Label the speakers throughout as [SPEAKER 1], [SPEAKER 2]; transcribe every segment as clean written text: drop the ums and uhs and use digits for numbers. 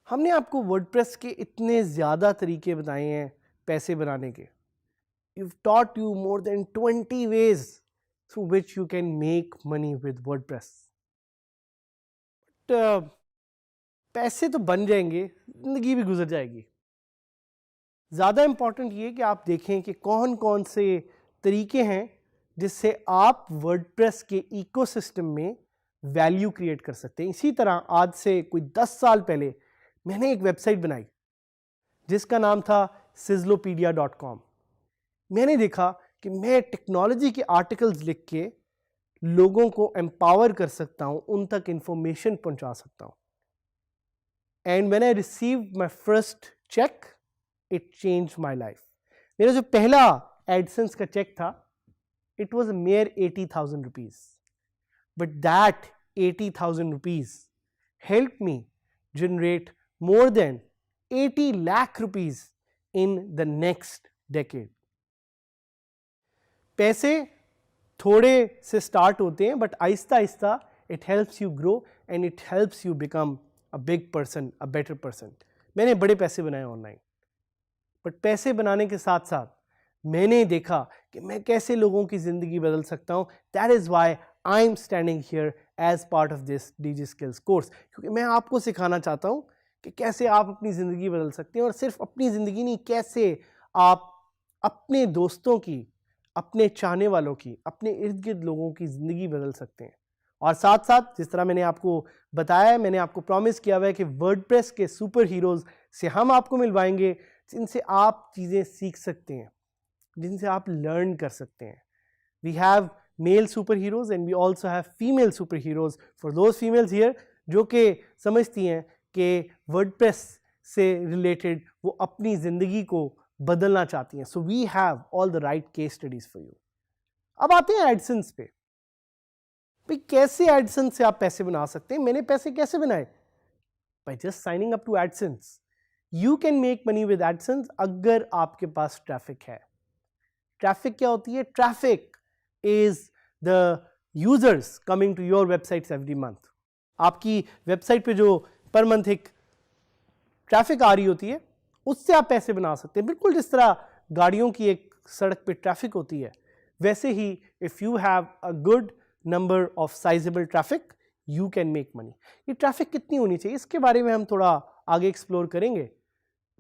[SPEAKER 1] हमने आपको वर्डप्रेस के इतने ज़्यादा तरीके बताए हैं पैसे बनाने के. We've taught you more than 20 ways through which you can make money with WordPress. But पैसे तो बन जाएंगे, जिंदगी भी गुजर जाएगी. ज़्यादा इम्पॉर्टेंट ये कि आप देखें कि कौन कौन से तरीके हैं जिससे आप वर्डप्रेस के इकोसिस्टम में वैल्यू क्रिएट कर सकते हैं. इसी तरह आज से कोई 10 साल पहले मैंने एक वेबसाइट बनाई जिसका नाम था sizzlopedia.com. मैंने देखा कि मैं टेक्नोलॉजी के आर्टिकल्स लिख के लोगों को एम्पावर कर सकता हूं, उन तक इंफॉर्मेशन पहुंचा सकता हूं. And when I received my first cheque, it changed my life. मेरा जो पहला एडसेंस का चेक था, it was a mere 80,000 rupees. But that 80,000 rupees helped me generate more than 80 lakh rupees in the next decade. पैसे थोड़े से start होते हैं, but Aahista Aahista it helps you grow and it helps you become a big person, a better person. मैंने बड़े पैसे बनाए online, but पैसे बनाने के साथ साथ मैंने देखा कि मैं कैसे लोगों की ज़िंदगी बदल सकता हूँ. That is why I am standing here as part of this DG skills course, क्योंकि मैं आपको सिखाना चाहता हूँ कि कैसे आप अपनी ज़िंदगी बदल सकते हैं. और सिर्फ अपनी ज़िंदगी नहीं, कैसे आप अपने दोस्तों की, अपने चाहने वालों की, अपने इर्द गिर्द लोगों की ज़िंदगी बदल सकते हैं. और साथ साथ जिस तरह मैंने आपको बताया, मैंने आपको प्रॉमिस किया हुआ है कि वर्डप्रेस के सुपर हीरोज़ से हम आपको मिलवाएंगे जिनसे आप चीज़ें सीख सकते हैं, जिनसे आप लर्न कर सकते हैं. We have male super heroes and we also have female super heroes for those females here जो कि समझती हैं कि वर्डप्रेस से रिलेटेड वो अपनी ज़िंदगी को बदलना चाहती हैं. So we have all the right case studies for you. अब आते हैं एडसेंस पे. भाई कैसे एडसेंस से आप पैसे बना सकते हैं? मैंने पैसे कैसे बनाए? By just signing up to AdSense. You can make money with AdSense अगर आपके पास ट्रैफिक है. ट्रैफिक क्या होती है? Traffic is the users coming to your websites every month. आपकी वेबसाइट पे जो पर मंथ एक ट्रैफिक आ रही होती है, उससे आप पैसे बना सकते हैं. बिल्कुल जिस तरह गाड़ियों की एक सड़क पे ट्रैफिक होती है, वैसे ही if you have a good number of sizeable traffic, you can make money. ये ट्रैफिक कितनी होनी चाहिए, इसके बारे में हम थोड़ा आगे एक्सप्लोर करेंगे.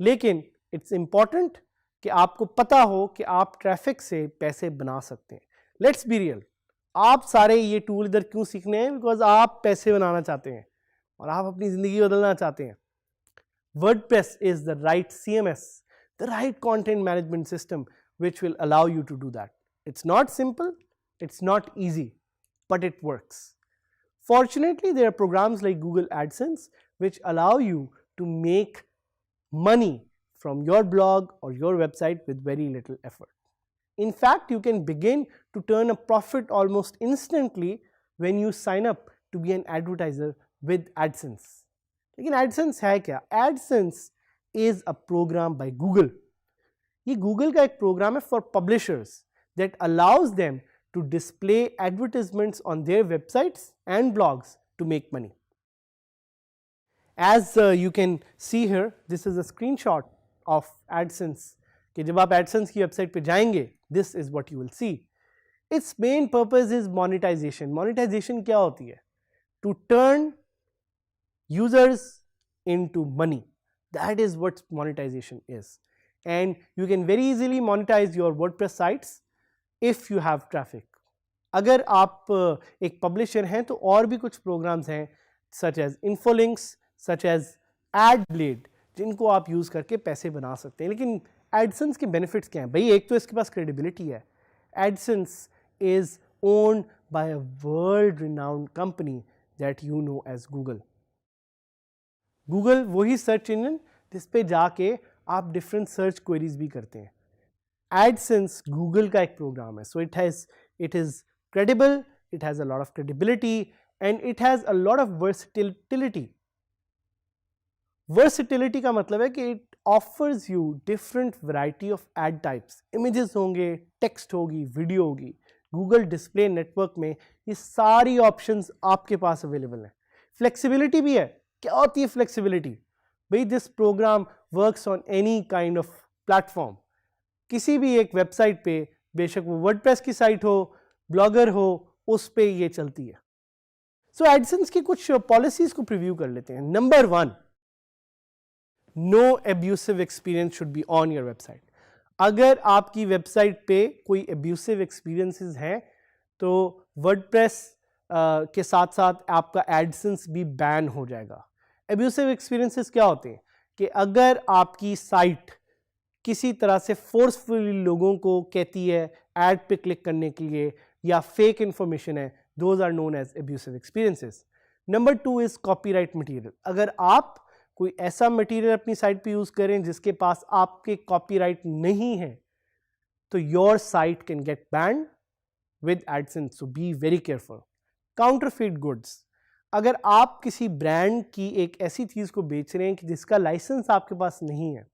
[SPEAKER 1] लेकिन इट्स इंपॉर्टेंट कि आपको पता हो कि आप ट्रैफिक से पैसे बना सकते हैं. लेट्स बी रियल, आप सारे ये टूल इधर क्यों सीखने हैं? बिकॉज आप पैसे बनाना चाहते हैं और आप अपनी ज़िंदगी बदलना चाहते हैं. WordPress is the right CMS, the right content management system which will allow you to do that. It's not simple, it's not easy, but it works. Fortunately, there are programs like Google AdSense which allow you to make money from your blog or your website with very little effort. In fact, you can begin to turn a profit almost instantly when you sign up to be an advertiser with AdSense. लेकिन AdSense है क्या? AdSense is a program by Google. ये Google का एक program है for publishers that allows them to display advertisements on their websites and blogs to make money. As you can see here, this is a screenshot of AdSense. कि जब आप AdSense की website पे जाएंगे, this is what you will see. Its main purpose is monetisation. Monetisation क्या होती है? To turn users into money. That is what monetization is. And you can very easily monetize your WordPress sites if you have traffic. अगर आप एक publisher हैं तो और भी कुछ प्रोग्राम्स हैं such as Infolinks, such as AdBlade, जिनको आप यूज़ करके पैसे बना सकते हैं. लेकिन AdSense के बेनिफिट्स क्या हैं? भाई एक तो इसके पास क्रेडिबिलिटी है. AdSense is owned by a world renowned company that you know as Google. Google वही सर्च इंजन जिस पे जाके आप डिफरेंट सर्च क्वेरीज भी करते हैं. एडसेंस गूगल का एक प्रोग्राम है. So it is credible, it has a lot of credibility, and it has a lot of versatility. Versatility का मतलब है कि it offers you different variety of ad types. Images होंगे, text होगी, video होगी. Google Display Network में ये सारी options आपके पास available हैं. Flexibility भी है. क्या होती है flexibility? भाई this program works on any kind of platform. किसी भी एक वेबसाइट पे, बेशक वो वर्डप्रेस की साइट हो, ब्लॉगर हो, उस पे ये चलती है. सो एडसेंस की कुछ पॉलिसीज को प्रीव्यू कर लेते हैं. Number 1, no abusive experience should be on your website. अगर आपकी वेबसाइट पे कोई एब्यूसिव एक्सपीरियंसेस हैं तो वर्डप्रेस के साथ साथ आपका एडसेंस भी बैन हो जाएगा. एब्यूसिव एक्सपीरियंसेस क्या होते हैं कि अगर आपकी साइट किसी तरह से फोर्सफुली लोगों को कहती है एड पे क्लिक करने के लिए या फेक इंफॉर्मेशन है, those are known as abusive experiences. Number 2 is copyright material. अगर आप कोई ऐसा मटेरियल अपनी साइट पे यूज करें जिसके पास आपके कॉपीराइट नहीं है तो your site can get band with AdSense, so be very careful. Counterfeit goods. अगर आप किसी ब्रांड की एक ऐसी चीज को बेच रहे हैं कि जिसका लाइसेंस आपके पास नहीं है,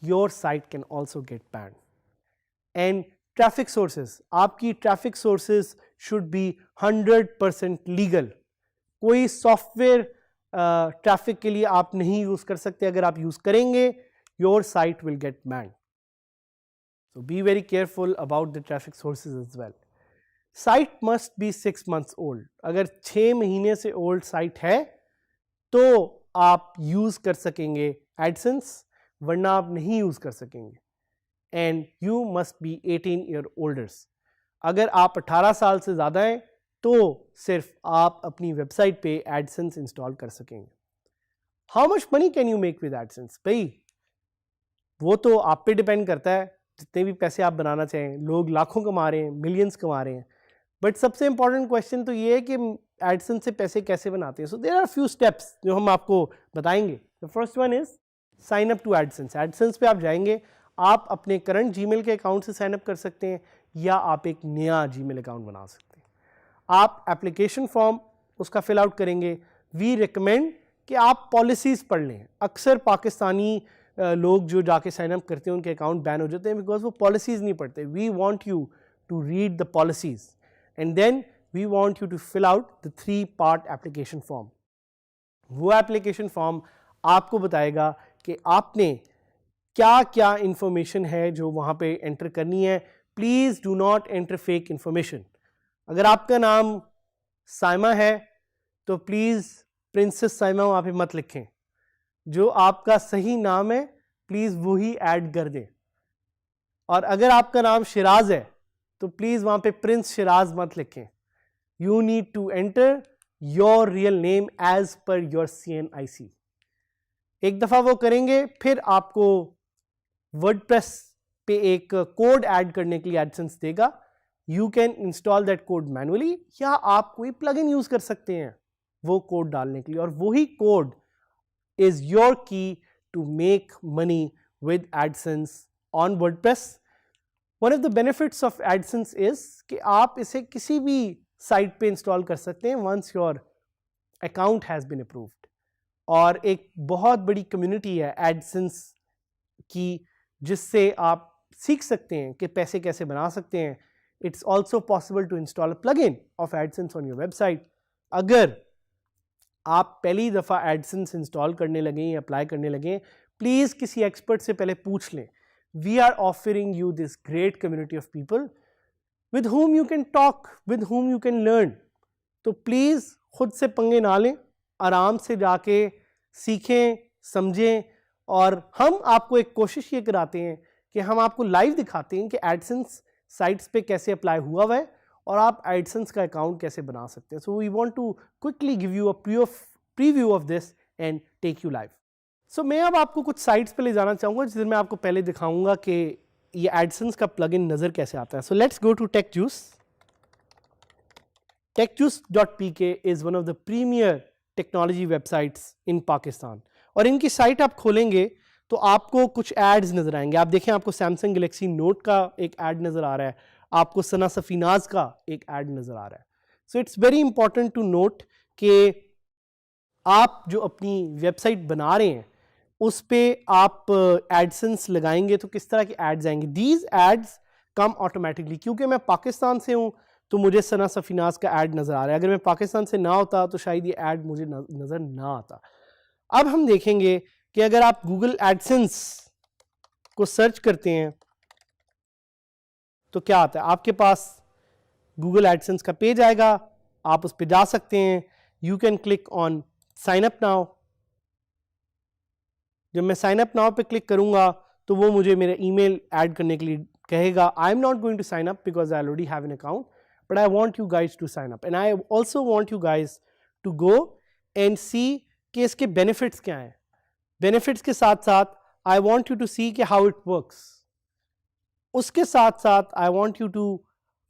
[SPEAKER 1] your site can also get banned. And traffic sources, आपकी traffic sources should be 100% legal. कोई सॉफ्टवेयर ट्रैफिक के लिए आप नहीं यूज कर सकते. अगर आप यूज करेंगे your site will get banned. So be very careful about the traffic sources as well. Site must be 6 months old. अगर 6 महीने से old site है तो आप यूज कर सकेंगे AdSense, वरना आप नहीं यूज कर सकेंगे. And you must be 18 year olders. अगर आप 18 साल से ज़्यादा हैं तो सिर्फ आप अपनी वेबसाइट पे एडसेंस इंस्टॉल कर सकेंगे. How much money can you make with AdSense? भाई वो तो आप पे डिपेंड करता है, जितने भी पैसे आप बनाना चाहें. लोग लाखों कमा रहे हैं, मिलियंस कमा रहे हैं. बट सबसे इंपॉर्टेंट क्वेश्चन तो ये है कि एडसेंस से पैसे कैसे बनाते हैं. So there are few steps जो हम आपको बताएंगे. The first one is sign up to AdSense. AdSense पे आप जाएंगे, आप अपने करंट जीमेल के अकाउंट से साइन अप कर सकते हैं या आप एक नया जीमेल अकाउंट बना सकते हैं. आप एप्लीकेशन फॉर्म उसका फिल आउट करेंगे. वी रिकमेंड कि आप पॉलिसीज पढ़ लें. अक्सर पाकिस्तानी लोग जो जाके साइन अप करते हैं उनके अकाउंट बैन हो जाते हैं बिकॉज वो पॉलिसीज नहीं पढ़ते. We want you to read the policies and then we want you to fill out the 3-part application form. वो एप्लीकेशन फॉर्म आपको बताएगा कि आपने क्या क्या इंफॉर्मेशन है जो वहाँ पे एंटर करनी है. Please do not enter fake information. अगर आपका नाम साइमा है तो प्लीज़ प्रिंसेस साइमा वहाँ पे मत लिखें. जो आपका सही नाम है प्लीज़ वही ऐड कर दें. और अगर आपका नाम शिराज है तो प्लीज़ वहाँ पे प्रिंस शिराज मत लिखें. You need to enter your real name as per your CNIC. एक दफ़ा वो करेंगे फिर आपको वर्डप्रेस पे एक कोड ऐड करने के लिए एडसेंस देगा. You can install that code manually या आप कोई प्लगइन यूज कर सकते हैं वो कोड डालने के लिए. और वही code is your key to make money with AdSense on WordPress. One of the benefits of AdSense is कि आप इसे किसी भी साइट पे इंस्टॉल कर सकते हैं once your account has been approved. और एक बहुत बड़ी कम्युनिटी है एडसेंस की जिससे आप सीख सकते हैं कि पैसे कैसे बना सकते हैं. It's also possible to install a plugin of AdSense on your website. अगर आप पहली दफ़ा एडसेंस इंस्टॉल करने लगें या अप्लाई करने लगें, प्लीज़ किसी एक्सपर्ट से पहले पूछ लें. We are offering you this great community of people with whom you can talk, with whom you can learn. तो प्लीज़ खुद से पंगे ना लें, आराम से जाके सीखें, समझें. और हम आपको एक कोशिश ये कराते हैं कि हम आपको लाइव दिखाते हैं कि एडसेंस साइट्स पे कैसे अप्लाई हुआ है और आप एडसेंस का अकाउंट कैसे बना सकते हैं. So we want to quickly give you a preview of this and take you live. So मैं अब आपको कुछ साइट्स पे ले जाना चाहूँगा जिसमें मैं आपको पहले दिखाऊंगा कि ये एडसेंस का प्लगइन नज़र कैसे आता है. So let's go to TechJuice. TechJuice.pk is one of the premier technology websites in Pakistan. और इनकी साइट आप खोलेंगे तो आपको कुछ एड्स नज़र आएंगे. आप देखें, आपको सैमसंग गैलेक्सी नोट का एक ऐड नज़र आ रहा है, आपको सना सफीनाज का एक ऐड नजर आ रहा है. So it's very important to note कि आप जो अपनी वेबसाइट बना रहे हैं उस पे आप एडसेंस लगाएंगे तो किस तरह के एड्स आएंगे. These ads come automatically. क्योंकि मैं पाकिस्तान से हूं तो मुझे सना सफीनाज का ऐड नजर आ रहा है. अगर मैं पाकिस्तान से ना होता तो शायद ये ऐड मुझे नजर ना आता. अब हम देखेंगे कि अगर आप गूगल एडसेंस को सर्च करते हैं तो क्या आता है. आपके पास गूगल एडसेंस का पेज आएगा, आप उस पर जा सकते हैं. You can click on sign up now. जब मैं साइन अप नाउ पे क्लिक करूंगा तो वो मुझे मेरा ईमेल ऐड करने के लिए कहेगा. I am not going to sign up because I already have an account, but I want you guys to sign up and I also want you guys to go and see कि इसके benefits क्या हैं. Benefits के साथ साथ I want you to see कि how it works. उसके साथ साथ I want you to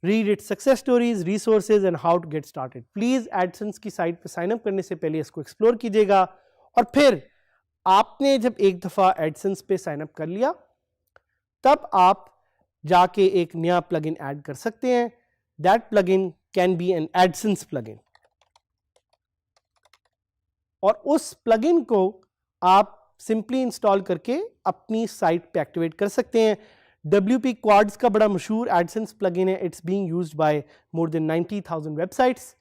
[SPEAKER 1] read it success stories, resources and how to get started. Please AdSense की साइट पे साइन अप करने से पहले इसको एक्सप्लोर कीजिएगा. और फिर आपने जब एक दफा एडसेंस पे साइन अप कर लिया तब आप जाके एक नया प्लगइन ऐड कर सकते हैं. That plugin can be N AdSense plugin और उस प्लगइन को आप सिंपली इंस्टॉल करके अपनी साइट पे एक्टिवेट कर सकते हैं. WP Quads का बड़ा मशहूर एडसेंस प्लगइन है. It's being used by more than 90,000 websites.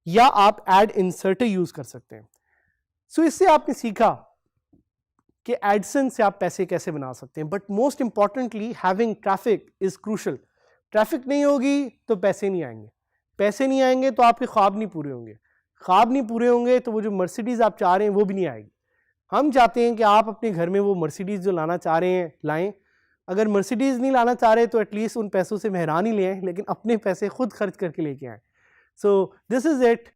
[SPEAKER 1] या आप एड इंसर्टर यूज कर सकते हैं. सो इससे आपने सीखा कि एडसेंस से आप पैसे कैसे बना सकते हैं. But most importantly having traffic is crucial. Traffic नहीं होगी तो पैसे नहीं आएंगे. पैसे नहीं आएंगे तो आपके ख्वाब नहीं पूरे होंगे. ख्वाब नहीं पूरे होंगे तो वो जो मर्सिडीज आप चाह रहे हैं वो भी नहीं आएगी. हम चाहते हैं कि आप अपने घर में वो मर्सिडीज जो लाना चाह रहे हैं लाएं. अगर मर्सिडीज नहीं लाना चाह रहे तो एटलीस्ट उन पैसों से मेहरान ही ले आएं, लेकिन अपने पैसे खुद खर्च करके लेके आएं. So this is it.